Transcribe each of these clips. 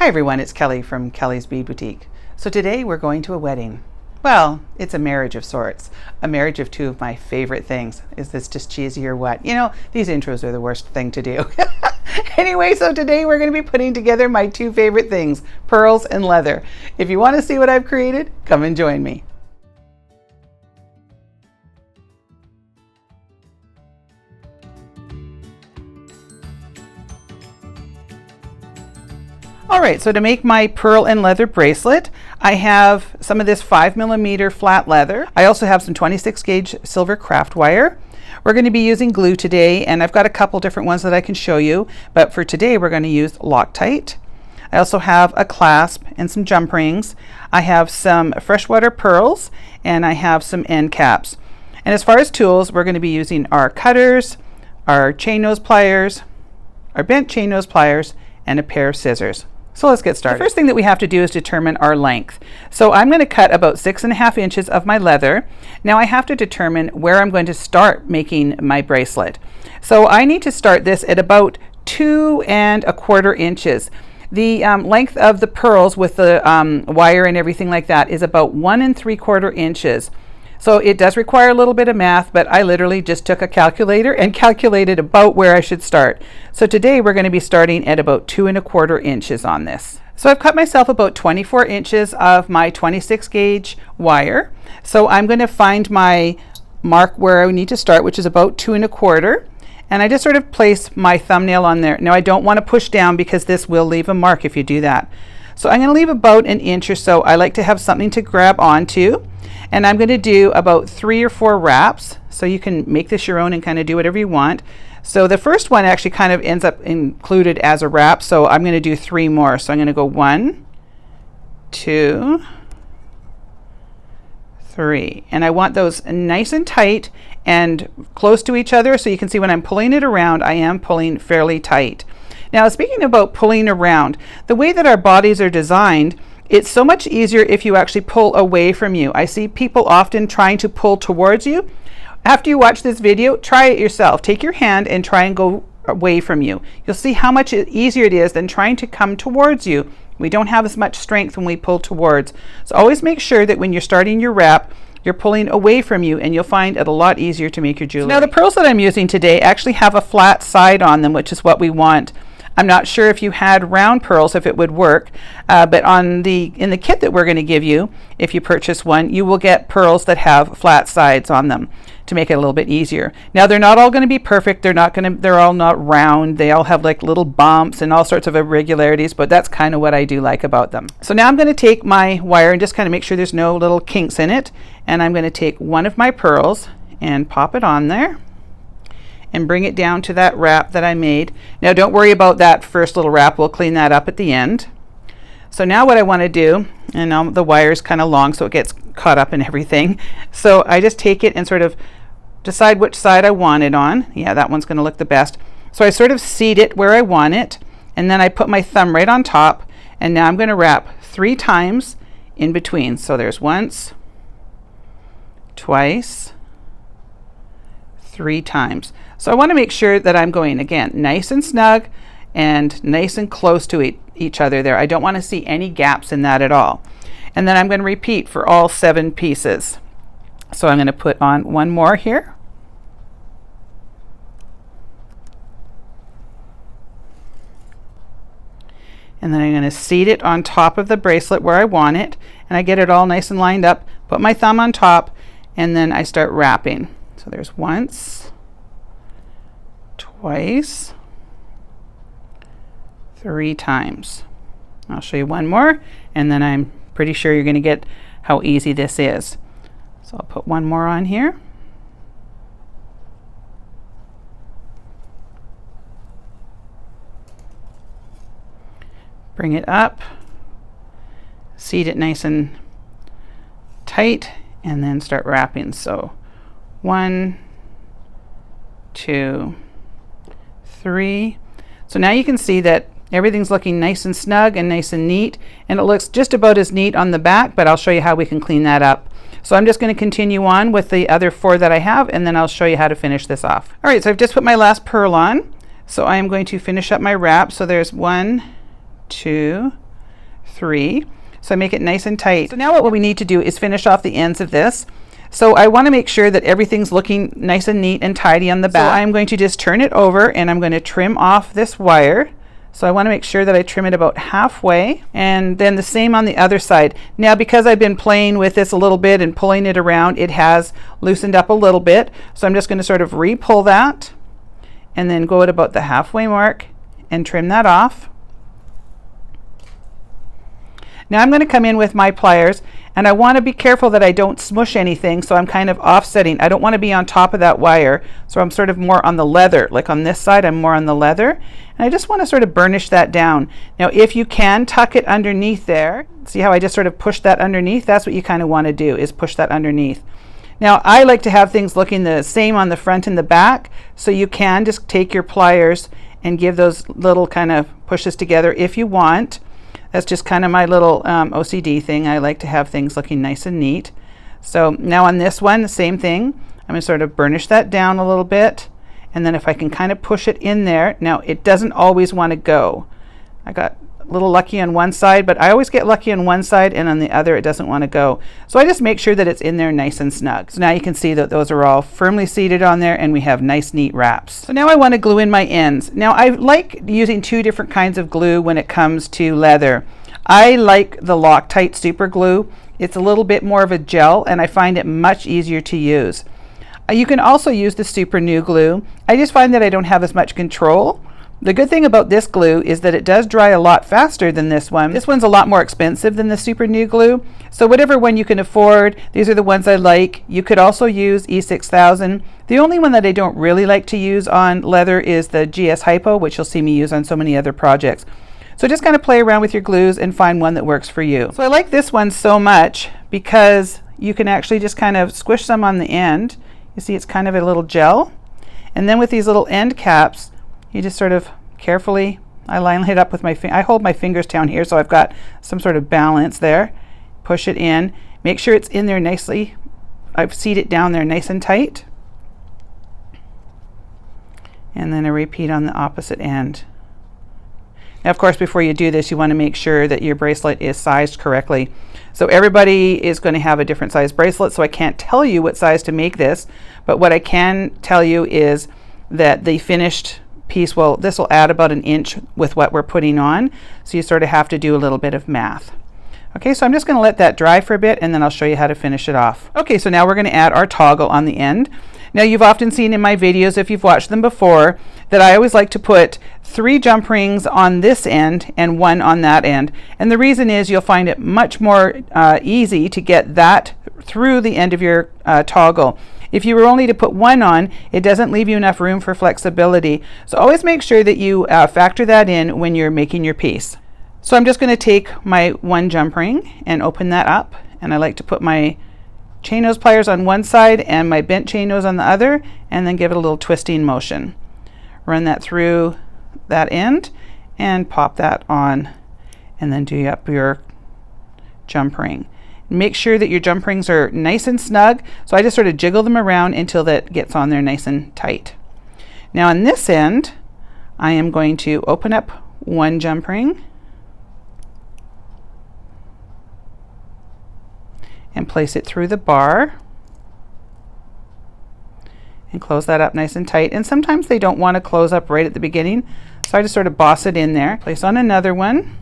Hi everyone, it's Kelly from Kelly's Bead Boutique. So today we're going to a wedding. Well, it's a marriage of sorts. A marriage of two of my favorite things. Is this just cheesy or what? You know, these intros are the worst thing to do. Anyway, so today we're going to be putting together my two favorite things, pearls and leather. If you want to see what I've created, come and join me. Alright, so to make my pearl and leather bracelet, I have some of this 5mm flat leather. I also have some 26 gauge silver craft wire. We're going to be using glue today, and I've got a couple different ones that I can show you, but for today we're going to use Loctite. I also have a clasp and some jump rings. I have some freshwater pearls, and I have some end caps. And as far as tools, we're going to be using our cutters, our chain nose pliers, our bent chain nose pliers, and a pair of scissors. So let's get started. The first thing that we have to do is determine our length. So I'm going to cut about 6.5 inches of my leather. Now I have to determine where I'm going to start making my bracelet. So I need to start this at about 2.25 inches. The length of the pearls with the wire and everything like that is about 1.75 inches. So it does require a little bit of math, but I literally just took a calculator and calculated about where I should start. So today we're going to be starting at about 2.25 inches on this. So I've cut myself about 24 inches of my 26 gauge wire. So I'm going to find my mark where I need to start, which is about 2.25. And I just sort of place my thumbnail on there. Now I don't want to push down because this will leave a mark if you do that. So I'm going to leave about 1 inch or so. I like to have something to grab onto. And I'm going to do about 3 or 4 wraps. So you can make this your own and kind of do whatever you want. So the first one actually kind of ends up included as a wrap. So I'm going to do 3 more. So I'm going to go 1, 2, 3. And I want those nice and tight and close to each other. So you can see when I'm pulling it around, I am pulling fairly tight. Now, speaking about pulling around, the way that our bodies are designed, it's so much easier if you actually pull away from you. I see people often trying to pull towards you. After you watch this video, try it yourself. Take your hand and try and go away from you. You'll see how much easier it is than trying to come towards you. We don't have as much strength when we pull towards. So always make sure that when you're starting your wrap, you're pulling away from you, and you'll find it a lot easier to make your jewelry. Now the pearls that I'm using today actually have a flat side on them, which is what we want. I'm not sure if you had round pearls if it would work, but in the kit that we're going to give you, if you purchase one, you will get pearls that have flat sides on them to make it a little bit easier. Now they're not all going to be perfect. They're all not round. They all have like little bumps and all sorts of irregularities, but that's kind of what I do like about them. So now I'm going to take my wire and just kind of make sure there's no little kinks in it, and I'm going to take one of my pearls and pop it on there and bring it down to that wrap that I made. Now don't worry about that first little wrap, we'll clean that up at the end. So now what I want to do, and now the wire is kind of long so it gets caught up in everything, so I just take it and sort of decide which side I want it on. Yeah, that one's going to look the best. So I sort of seat it where I want it, and then I put my thumb right on top, and now I'm going to wrap 3 times in between. So there's once, twice, 3 times. So I want to make sure that I'm going, again, nice and snug and nice and close to each other there. I don't want to see any gaps in that at all. And then I'm going to repeat for all 7 pieces. So I'm going to put on one more here. And then I'm going to seat it on top of the bracelet where I want it. And I get it all nice and lined up, put my thumb on top, and then I start wrapping. So there's once, twice, 3 times. I'll show you one more, and then I'm pretty sure you're going to get how easy this is. So I'll put one more on here. Bring it up, seat it nice and tight, and then start wrapping. So 1, 2, 3. So now you can see that everything's looking nice and snug and nice and neat, and it looks just about as neat on the back, but I'll show you how we can clean that up. So I'm just going to continue on with the other 4 that I have, and then I'll show you how to finish this off. All right, so I've just put my last pearl on. So I am going to finish up my wrap. So there's 1, 2, 3. So I make it nice and tight. So now what we need to do is finish off the ends of this. So I want to make sure that everything's looking nice and neat and tidy on the back. So I'm going to just turn it over and I'm going to trim off this wire. So I want to make sure that I trim it about halfway, and then the same on the other side. Now because I've been playing with this a little bit and pulling it around, it has loosened up a little bit. So I'm just going to sort of re-pull that and then go at about the halfway mark and trim that off. Now I'm going to come in with my pliers, and I want to be careful that I don't smush anything, so I'm kind of offsetting. I don't want to be on top of that wire, so I'm sort of more on the leather. Like on this side, I'm more on the leather, and I just want to sort of burnish that down. Now if you can tuck it underneath there, see how I just sort of push that underneath? That's what you kind of want to do, is push that underneath. Now I like to have things looking the same on the front and the back, so you can just take your pliers and give those little kind of pushes together if you want. That's just kind of my little OCD thing. I like to have things looking nice and neat. So now on this one, the same thing. I'm going to sort of burnish that down a little bit. And then if I can kind of push it in there. Now it doesn't always want to go. I got a little lucky on one side, but I always get lucky on one side, and on the other it doesn't want to go. So I just make sure that it's in there nice and snug. So now you can see that those are all firmly seated on there, and we have nice neat wraps. So now I want to glue in my ends. Now I like using 2 different kinds of glue when it comes to leather. I like the Loctite super glue. It's a little bit more of a gel, and I find it much easier to use. You can also use the super new glue. I just find that I don't have as much control. The good thing about this glue is that it does dry a lot faster than this one. This one's a lot more expensive than the super new glue. So whatever one you can afford, these are the ones I like. You could also use E6000. The only one that I don't really like to use on leather is the GS Hypo, which you'll see me use on so many other projects. So just kind of play around with your glues and find one that works for you. So I like this one so much because you can actually just kind of squish some on the end. You see it's kind of a little gel. And then with these little end caps, you just sort of carefully, I line it up with my I hold my fingers down here so I've got some sort of balance there. Push it in. Make sure it's in there nicely. I've seated it down there nice and tight. And then I repeat on the opposite end. Now, of course, before you do this, you want to make sure that your bracelet is sized correctly. So everybody is going to have a different size bracelet, so I can't tell you what size to make this, but what I can tell you is that the finished piece this will add about 1 inch with what we're putting on, so you sort of have to do a little bit of math. Okay, so I'm just going to let that dry for a bit, and then I'll show you how to finish it off. Okay, so now we're going to add our toggle on the end. Now you've often seen in my videos, if you've watched them before, that I always like to put 3 jump rings on this end and 1 on that end. And the reason is you'll find it much more easy to get that through the end of your toggle. If you were only to put 1 on, it doesn't leave you enough room for flexibility. So always make sure that you factor that in when you're making your piece. So I'm just going to take my 1 jump ring and open that up, and I like to put my chain nose pliers on one side and my bent chain nose on the other, and then give it a little twisting motion. Run that through that end and pop that on, and then do up your jump ring. Make sure that your jump rings are nice and snug, so I just sort of jiggle them around until that gets on there nice and tight. Now on this end, I am going to open up 1 jump ring and place it through the bar and close that up nice and tight. And sometimes they don't want to close up right at the beginning, so I just sort of boss it in there. Place on another one.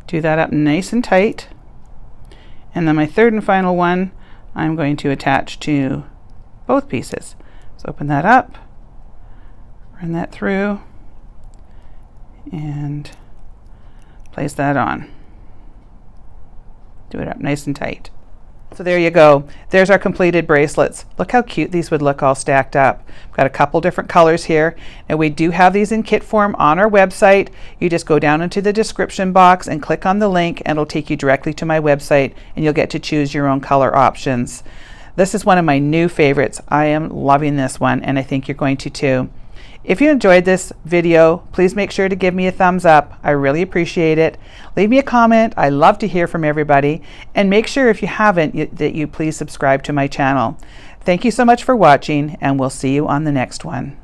Do that up nice and tight. And then my 3rd and final one I'm going to attach to both pieces. So open that up, run that through, and place that on. Do it up nice and tight. So there you go. There's our completed bracelets. Look how cute these would look all stacked up. We've got a couple different colors here. And we do have these in kit form on our website. You just go down into the description box and click on the link, and it'll take you directly to my website, and you'll get to choose your own color options. This is one of my new favorites. I am loving this one, and I think you're going to too. If you enjoyed this video, please make sure to give me a thumbs up. I really appreciate it. Leave me a comment. I love to hear from everybody. And make sure, if you haven't, that you please subscribe to my channel. Thank you so much for watching, and we'll see you on the next one.